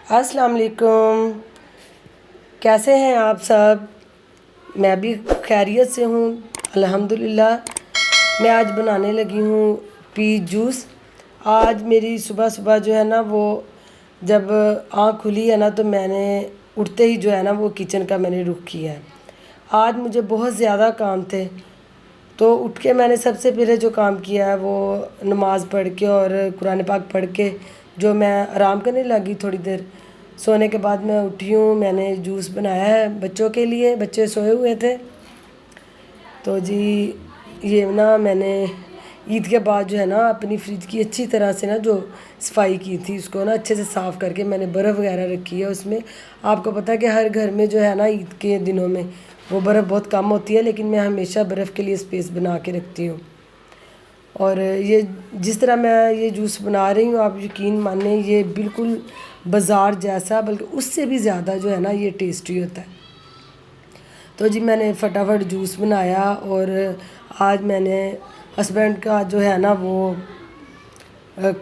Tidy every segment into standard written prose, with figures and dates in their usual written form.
السلام علیکم، کیسے ہیں آپ سب؟ میں بھی خیریت سے ہوں الحمدللہ۔ میں آج بنانے لگی ہوں پیچ جوس۔ آج میری صبح صبح جو ہے نا وہ جب آنکھ کھلی ہے نا تو میں نے اٹھتے ہی جو ہے نا وہ کچن کا میں نے رخ کیا ہے۔ آج مجھے بہت زیادہ کام تھے، تو اٹھ کے میں نے سب سے پہلے جو کام کیا ہے وہ نماز پڑھ کے اور قرآن پاک پڑھ کے جو میں آرام کرنے لگی تھوڑی دیر۔ سونے کے بعد میں اٹھی ہوں، میں نے جوس بنایا ہے بچوں کے لیے، بچے سوئے ہوئے تھے۔ تو جی یہ نا میں نے عید کے بعد جو ہے نا اپنی فریج کی اچھی طرح سے نا جو صفائی کی تھی، اس کو نا اچھے سے صاف کر کے میں نے برف وغیرہ رکھی ہے اس میں۔ آپ کو پتہ ہے کہ ہر گھر میں جو ہے نا عید کے دنوں میں وہ برف بہت کم ہوتی ہے، لیکن میں ہمیشہ برف کے لیے اسپیس بنا کے رکھتی ہوں۔ اور یہ جس طرح میں یہ جوس بنا رہی ہوں، آپ یقین مانیں یہ بالکل بازار جیسا، بلکہ اس سے بھی زیادہ جو ہے نا یہ ٹیسٹی ہوتا ہے۔ تو جی میں نے فٹافٹ جوس بنایا، اور آج میں نے ہسبینڈ کا جو ہے نا وہ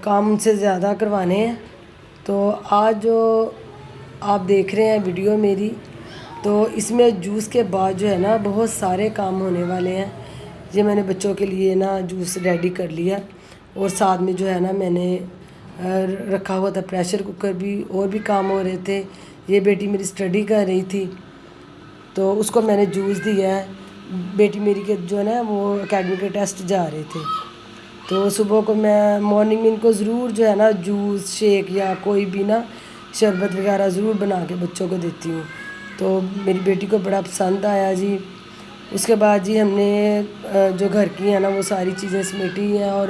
کام سے زیادہ کروانے ہیں، تو آج جو آپ دیکھ رہے ہیں ویڈیو میری، تو اس میں جوس کے بعد جو ہے نا بہت سارے کام ہونے والے ہیں۔ یہ میں نے بچوں کے لیے نا جوس ریڈی کر لیا، اور ساتھ میں جو ہے نا میں نے رکھا ہوا تھا پریشر کوکر بھی، اور بھی کام ہو رہے تھے۔ یہ بیٹی میری اسٹڈی کر رہی تھی تو اس کو میں نے جوس دیا ہے۔ بیٹی میری کے جو ہے نا وہ اکیڈمی کے ٹیسٹ جا رہے تھے، تو صبح کو میں مارننگ میں ان کو ضرور جو ہے نا جوس شیک یا کوئی بھی نا شربت وغیرہ ضرور بنا کے بچوں کو دیتی ہوں، تو میری بیٹی کو بڑا پسند آیا جی۔ اس کے بعد جی ہم نے جو گھر کی ہیں نا وہ ساری چیزیں سمیٹی ہیں، اور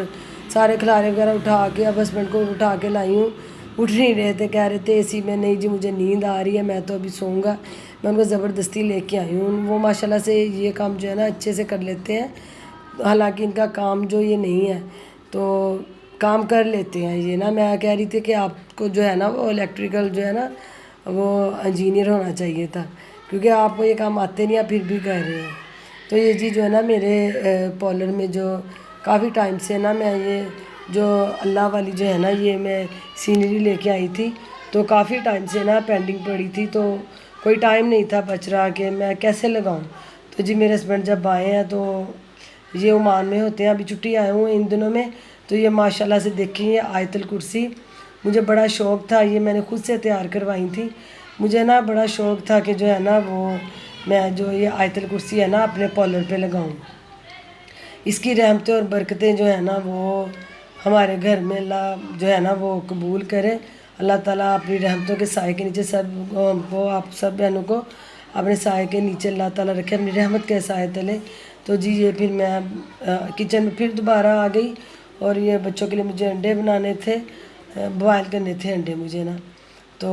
سارے کھلارے وغیرہ اٹھا کے اب ہسبینڈ کو اٹھا کے لائی ہوں۔ اٹھ نہیں رہے تھے، کہہ رہے تھے اے سی میں نہیں جی مجھے نیند آ رہی ہے، میں تو ابھی سوؤں گا۔ میں ان کو زبردستی لے کے آئی ہوں۔ وہ ماشاءاللہ سے یہ کام جو ہے نا اچھے سے کر لیتے ہیں، حالانکہ ان کا کام جو یہ نہیں ہے تو کام کر لیتے ہیں یہ نا۔ میں کہہ رہی تھی کہ آپ کو جو ہے نا وہ الیکٹریکل جو ہے نا وہ انجینئر ہونا چاہیے تھا، کیونکہ آپ کو یہ کام آتے نہیں، آپ پھر بھی کر رہے ہیں۔ تو یہ جی جو ہے نا میرے پارلر میں جو کافی ٹائم سے نا میں یہ جو اللہ والی جو ہے نا یہ میں سینری لے کے آئی تھی، تو کافی ٹائم سے نا پینڈنگ پڑی تھی، تو کوئی ٹائم نہیں تھا بچ رہا کہ میں کیسے لگاؤں۔ تو جی میرے ہسبینڈ جب آئے ہیں تو یہ عمان میں ہوتے ہیں، ابھی چھٹی آئے ہوئے ہیں ان دنوں میں، تو یہ ماشاءاللہ سے دیکھیں یہ آیت الکرسی مجھے بڑا شوق تھا، یہ میں نے خود سے تیار کروائی تھی۔ مجھے نا بڑا شوق تھا کہ جو ہے نا وہ میں جو یہ آیت الکرسی ہے نا اپنے پارلر پہ لگاؤں۔ اس کی رحمتیں اور برکتیں جو ہے نا وہ ہمارے گھر میں اللہ جو ہے نا وہ قبول کرے۔ اللہ تعالیٰ اپنی رحمتوں کے سائے کے نیچے سب کو آپ سب بہنوں کو اپنے سائے کے نیچے اللہ تعالیٰ رکھے، اپنی رحمت کے سائے تلے۔ تو جی یہ پھر میں کچن میں پھر دوبارہ آ گئی، اور یہ بچوں کے لیے مجھے انڈے بنانے تھے، بوائل کرنے تھے انڈے مجھے نا، تو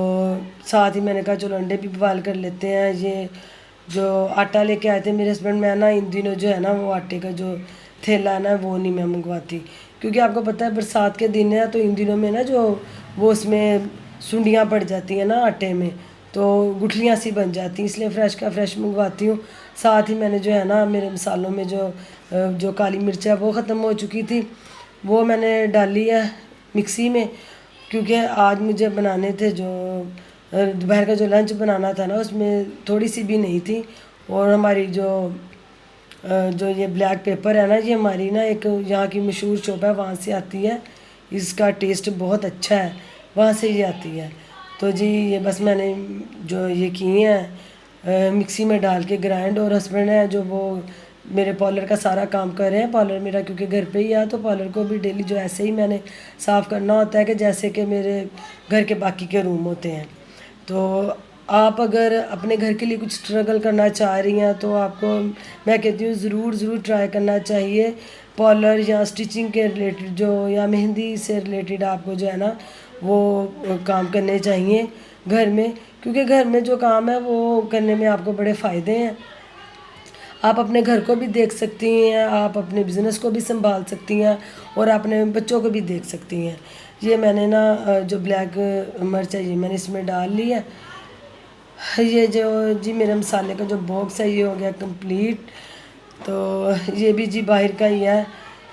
ساتھ ہی میں نے کہا چلو انڈے بھی بوائل کر لیتے ہیں۔ یہ جو آٹا لے کے آئے تھے میرے ہسبینڈ، میں نا ان دنوں جو ہے نا وہ آٹے کا جو تھیلا ہے نا وہ نہیں میں منگواتی، کیونکہ آپ کو پتہ ہے برسات کے دن ہے تو ان دنوں میں نا جو وہ اس میں سنڈیاں پڑ جاتی ہیں نا آٹے میں، تو گٹھلیاں سی بن جاتی ہیں، اس لیے فریش کا فریش منگواتی ہوں۔ ساتھ ہی میں نے جو ہے نا میرے مسالوں میں جو کالی مرچ ہے وہ ختم ہو چکی تھی، وہ میں نے ڈالی ہے مکسی میں، کیونکہ آج مجھے بنانے تھے جو دوپہر کا جو لنچ بنانا تھا نا اس میں تھوڑی سی بھی نہیں تھی۔ اور ہماری جو یہ بلیک پیپر ہے نا، یہ ہماری نا ایک یہاں کی مشہور شاپ ہے، وہاں سے آتی ہے، اس کا ٹیسٹ بہت اچھا ہے، وہاں سے یہ آتی ہے۔ تو جی یہ بس میں نے جو یہ کی ہیں مکسی میں ڈال کے گرائنڈ، اور ہسبینڈ ہے جو وہ میرے پارلر کا سارا کام کر رہے ہیں۔ پارلر میرا کیونکہ گھر پہ ہی ہے، تو پارلر کو بھی ڈیلی جو ایسے ہی میں نے صاف کرنا ہوتا ہے کہ جیسے کہ میرے گھر کے باقی کے روم ہوتے ہیں۔ تو آپ اگر اپنے گھر کے لیے کچھ اسٹرگل کرنا چاہ رہی ہیں تو آپ کو میں کہتی ہوں ضرور ٹرائی کرنا چاہیے۔ پارلر یا اسٹیچنگ کے ریلیٹڈ جو یا مہندی سے ریلیٹڈ آپ کو جو ہے نا وہ کام کرنے چاہیے گھر میں، کیونکہ گھر میں جو کام ہے وہ کرنے میں آپ کو بڑے فائدے ہیں۔ آپ اپنے گھر کو بھی دیکھ سکتی ہیں، آپ اپنے بزنس کو بھی سنبھال سکتی ہیں، اور اپنے بچوں کو بھی دیکھ سکتی ہیں۔ یہ میں نے نا جو بلیک مرچ ہے یہ میں نے اس میں ڈال لی ہے۔ یہ جو جی میرے مسالے کا جو باکس ہے یہ ہو گیا کمپلیٹ، تو یہ بھی جی باہر کا ہی ہے۔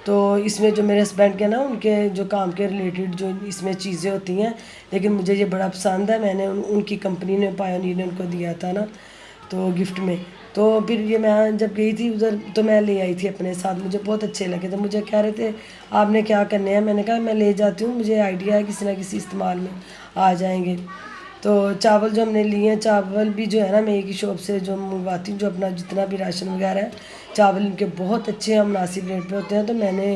تو اس میں جو میرے ہسبینڈ کے نا ان کے جو کام کے ریلیٹڈ جو اس میں چیزیں ہوتی ہیں، لیکن مجھے یہ بڑا پسند ہے، میں نے ان کی کمپنی نے پایونیر نے ان کو دیا تھا نا تو گفٹ میں، تو پھر یہ میں جب گئی تھی ادھر تو میں لے آئی تھی اپنے ساتھ، مجھے بہت اچھے لگے تھے، مجھے کہہ رہے تھے آپ نے کیا کرنے ہیں، میں نے کہا میں لے جاتی ہوں، مجھے آئیڈیا ہے کسی نہ کسی استعمال میں آ جائیں گے۔ تو چاول جو ہم نے لیے ہیں، چاول بھی جو ہے نا میں ایک ہی شاپ سے جو منگواتی ہوں، جو اپنا جتنا بھی راشن وغیرہ ہے، چاول ان کے بہت اچھے ہیں، مناسب ریٹ پہ ہوتے ہیں، تو میں نے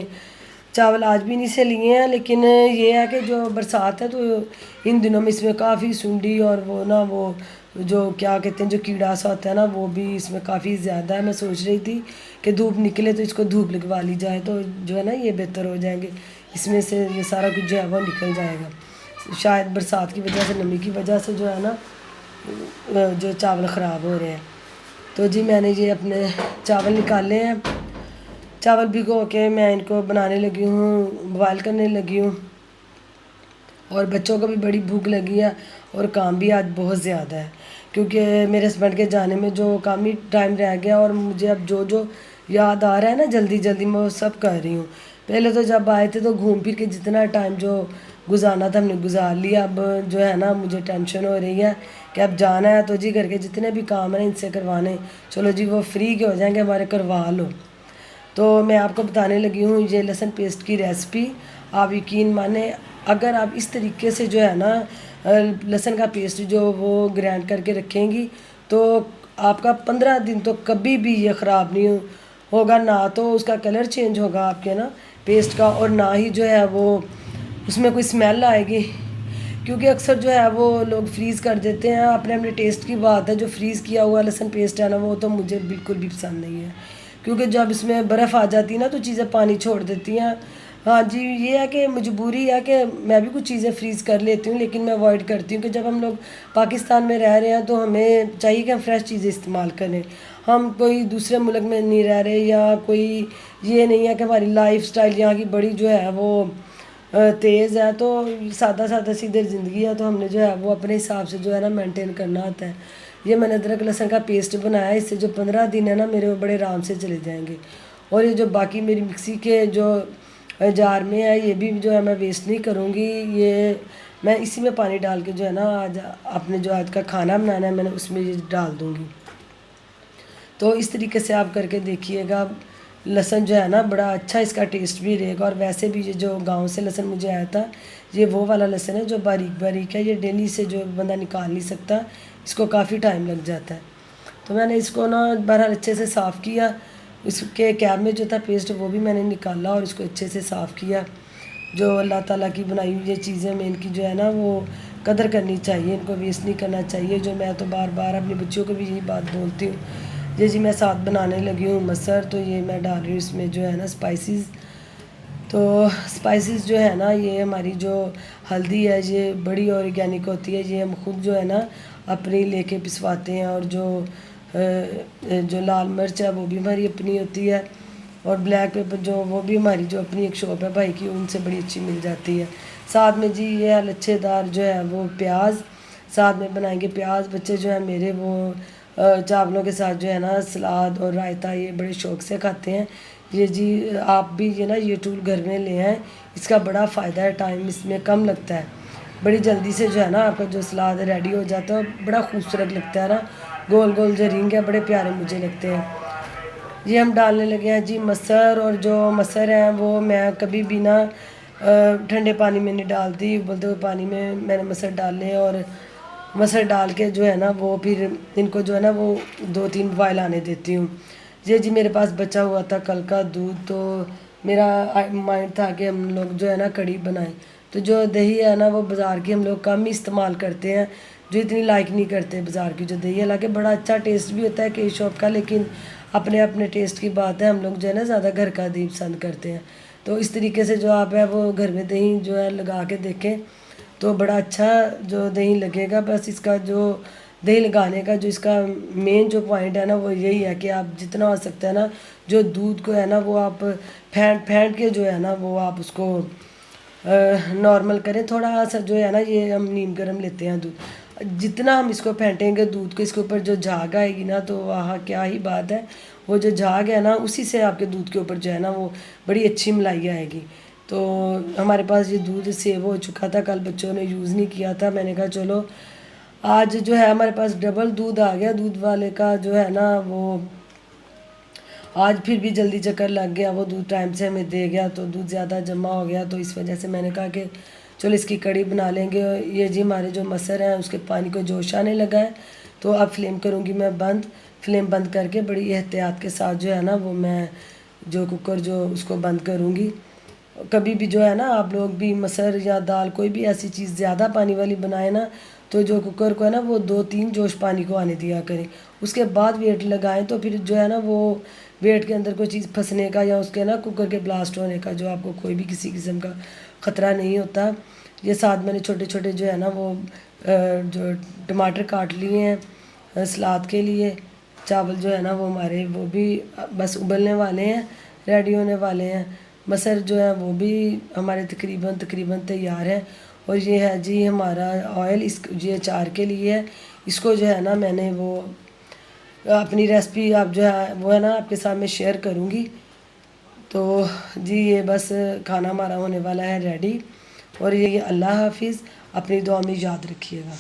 چاول آج بھی نہیں سے لیے ہیں، لیکن یہ ہے کہ جو برسات ہے تو ان دنوں میں اس میں کافی سنڈی اور وہ نا وہ جو کیا کہتے ہیں جو کیڑا سا ہوتا ہے نا وہ بھی اس میں کافی زیادہ ہے، میں سوچ رہی تھی کہ دھوپ نکلے تو اس کو دھوپ لگوا لی جائے تو جو ہے نا یہ بہتر ہو جائیں گے، اس میں سے یہ سارا کچھ جو ہے وہ نکل جائے گا، شاید برسات کی وجہ سے نمی کی وجہ سے جو ہے نا جو چاول خراب ہو رہے ہیں۔ تو جی میں نے یہ اپنے چاول نکالے ہیں، چاول بھگو کے میں ان کو بنانے لگی ہوں، بوائل کرنے لگی ہوں، اور بچوں کو بھی بڑی بھوک لگی ہے اور کام بھی آج بہت زیادہ ہے، کیونکہ میرے ہسبینڈ کے جانے میں جو کافی ٹائم رہ گیا، اور مجھے اب جو یاد آ رہا ہے نا جلدی جلدی میں وہ سب کر رہی ہوں۔ پہلے تو جب آئے تھے تو گھوم پھر کے جتنا ٹائم جو گزارنا تھا ہم نے گزار لیا، اب جو ہے نا مجھے ٹینشن ہو رہی ہے کہ اب جانا ہے تو جی گھر کے جتنے بھی کام ہیں ان سے کروانے، چلو جی وہ فری کے ہو جائیں گے ہمارے، کروا لو۔ تو میں آپ کو بتانے لگی ہوں یہ لہسن پیسٹ کی ریسپی، آپ یقین مانیں اگر آپ اس طریقے سے جو ہے نا لہسن کا پیسٹ جو وہ گرائنڈ کر کے رکھیں گی تو آپ کا 15 دن تو کبھی بھی یہ خراب نہیں ہوگا، نہ تو اس کا کلر چینج ہوگا آپ کے نا پیسٹ کا، اور نہ ہی جو ہے وہ اس میں کوئی اسمیل آئے گی، کیونکہ اکثر جو ہے وہ لوگ فریز کر دیتے ہیں، اپنے اپنے ٹیسٹ کی بات ہے، جو فریز کیا ہوا لہسن پیسٹ ہے نا وہ تو مجھے بالکل بھی پسند نہیں ہے، کیونکہ جب اس میں برف آ جاتی ہے نا تو چیزیں پانی چھوڑ دیتی ہیں۔ ہاں جی یہ ہے کہ مجبوری ہے کہ میں بھی کچھ چیزیں فریز کر لیتی ہوں، لیکن میں اوائڈ کرتی ہوں کہ جب ہم لوگ پاکستان میں رہ رہے ہیں تو ہمیں چاہیے کہ ہم فریش چیزیں استعمال کریں، ہم کوئی دوسرے ملک میں نہیں رہ رہے، یا کوئی یہ نہیں ہے کہ ہماری لائف سٹائل یہاں کی بڑی جو ہے وہ تیز ہے، تو سادہ سادہ سیدھے زندگی ہے، تو ہم نے جو ہے وہ اپنے حساب سے جو ہے نا مینٹین کرنا ہوتا ہے۔ یہ میں نے ادرک لہسن کا پیسٹ بنایا ہے، اس سے جو 15 دن ہے نا میرے وہ بڑے آرام سے چلے جائیں گے، اور یہ جو باقی میری مکسی کے جو جار میں ہے یہ بھی جو ہے میں ویسٹ نہیں کروں گی، یہ میں اسی میں پانی ڈال کے جو ہے نا آج اپنے جو آج کا کھانا بنانا ہے میں نے اس میں یہ ڈال دوں گی۔ تو اس طریقے سے آپ کر کے دیکھیے گا، لہسن جو ہے نا بڑا اچھا اس کا ٹیسٹ بھی رہے گا، اور ویسے بھی یہ جو گاؤں سے لہسن مجھے آیا تھا یہ وہ والا لہسن ہے جو باریک باریک ہے، یہ ڈیلی سے جو بندہ نکال نہیں سکتا، اس کو کافی ٹائم لگ جاتا ہے۔ تو میں نے اس کو نا بہرحال اچھے سے صاف کیا، اس کے کیب میں جو تھا پیسٹ وہ بھی میں نے نکالا اور اس کو اچھے سے صاف کیا۔ جو اللہ تعالیٰ کی بنائی ہوئی یہ چیزیں میں ان کی جو ہے نا وہ قدر کرنی چاہیے، ان کو ویسٹ نہیں کرنا چاہیے، جو میں تو بار بار اپنی بچیوں کو بھی یہی بات بولتی ہوں۔ جی میں ساتھ بنانے لگی ہوں مسر، تو یہ میں ڈال رہی ہوں اس میں جو ہے نا اسپائسیز، تو اسپائسیز جو ہے نا یہ ہماری جو ہلدی ہے یہ بڑی آرگینک ہوتی ہے، یہ ہم خود جو ہے نا اپنی لے کے پسواتے ہیں، اور جو لال مرچ ہے وہ بھی ہماری اپنی ہوتی ہے، اور بلیک پیپر جو وہ بھی ہماری جو اپنی ایک شاپ ہے بھائی کی ان سے بڑی اچھی مل جاتی ہے۔ ساتھ میں جی یہ لچھے دار جو ہے وہ پیاز ساتھ میں بنائیں گے، پیاز بچے جو ہیں میرے وہ چاولوں کے ساتھ جو ہے نا سلاد اور رائتہ یہ بڑے شوق سے کھاتے ہیں۔ یہ جی آپ بھی یہ نا یہ ٹول گھر میں لے آئیں، اس کا بڑا فائدہ ہے، ٹائم اس میں کم لگتا ہے، بڑی جلدی سے جو ہے نا آپ کا جو سلاد ریڈی ہو جاتا ہے، بڑا خوبصورت لگتا ہے نا، گول گول جو رنگ ہے بڑے پیارے مجھے لگتے ہیں۔ یہ ہم ڈالنے لگے ہیں جی مسر، اور جو مسر ہیں وہ میں کبھی بھی نا ٹھنڈے پانی میں نہیں ڈالتی، ابلتے ہوئے پانی میں میں نے مسر ڈالے، اور مسر ڈال کے جو ہے نا وہ پھر ان کو جو ہے نا وہ 2-3 بوائل آنے دیتی ہوں۔ یہ جی میرے پاس بچا ہوا تھا کل کا دودھ، تو میرا مائنڈ تھا کہ ہم لوگ جو ہے نا کڑھی بنائیں، تو جو دہی ہے نا وہ بازار کی ہم لوگ کم ہی استعمال کرتے ہیں، جو اتنی لائک نہیں کرتے بازار کی جو دہی ہے، حالانکہ بڑا اچھا ٹیسٹ بھی ہوتا ہے کئی شاپ کا، لیکن اپنے اپنے ٹیسٹ کی بات ہے، ہم لوگ جو ہے نا زیادہ گھر کا دہی پسند کرتے ہیں۔ تو اس طریقے سے جو آپ ہے وہ گھر میں دہی جو ہے لگا کے دیکھیں تو بڑا اچھا جو دہی لگے گا، بس اس کا جو دہی لگانے کا جو اس کا مین جو پوائنٹ ہے نا وہ یہی ہے کہ آپ جتنا ہو سکتا ہے نا جو دودھ کو ہے نا وہ آپ پھینٹ کے جو ہے نا وہ آپ اس کو نارمل کریں، تھوڑا سا جو ہے نا یہ ہم نیم گرم لیتے ہیں دودھ، جتنا ہم اس کو پھینٹیں گے دودھ کو اس کے اوپر جو جھاگ آئے گی نا تو وہاں کیا ہی بات ہے، وہ جو جھاگ ہے نا اسی سے آپ کے دودھ کے اوپر جو ہے نا وہ بڑی اچھی ملائی آئے گی۔ تو ہمارے پاس یہ دودھ سیو ہو چکا تھا، کل بچوں نے یوز نہیں کیا تھا، میں نے کہا چلو آج جو ہے ہمارے پاس ڈبل دودھ آ گیا، دودھ والے کا جو ہے نا وہ آج پھر بھی جلدی چکر لگ گیا، وہ دودھ ٹائم سے ہمیں دے گیا تو دودھ زیادہ جمع ہو گیا، تو اس وجہ سے میں نے کہا کہ چلو اس کی کڑی بنا لیں گے۔ یہ جی ہمارے جو مسر ہیں اس کے پانی کو جوش آنے لگا ہے، تو اب فلیم کروں گی میں بند، فلیم بند کر کے بڑی احتیاط کے ساتھ جو ہے نا وہ میں جو کوکر جو اس کو بند کروں گی۔ کبھی بھی جو ہے نا آپ لوگ بھی مسر یا دال کوئی بھی ایسی چیز زیادہ پانی والی بنائیں نا، تو جو کوکر کو ہے نا وہ 2-3 جوش پانی کو آنے دیا کریں، اس کے بعد ویٹ لگائیں، تو پھر جو ہے نا وہ ویٹ کے اندر کوئی چیز پھنسنے کا یا اس کے نا کوکر کے بلاسٹ ہونے کا جو آپ کو کوئی بھی کسی قسم کا خطرہ نہیں ہوتا۔ یہ ساتھ میں نے چھوٹے چھوٹے جو ہے نا وہ جو ٹماٹر کاٹ لیے ہیں سلاد کے لیے۔ چاول جو ہے نا وہ ہمارے وہ بھی بس ابلنے والے ہیں، ریڈی ہونے والے ہیں۔ مسر جو ہے وہ بھی ہمارے تقریباً تیار ہے۔ اور یہ ہے جی ہمارا آئل، یہ اچار کے لیے ہے، اس کو جو ہے نا میں نے وہ اپنی ریسپی اب جو ہے وہ ہے نا آپ کے ساتھ میں شیئر کروں گی۔ تو جی یہ بس کھانا ہمارا ہونے والا ہے ریڈی، اور یہ اللہ حافظ، اپنی دعا میں یاد رکھیے گا۔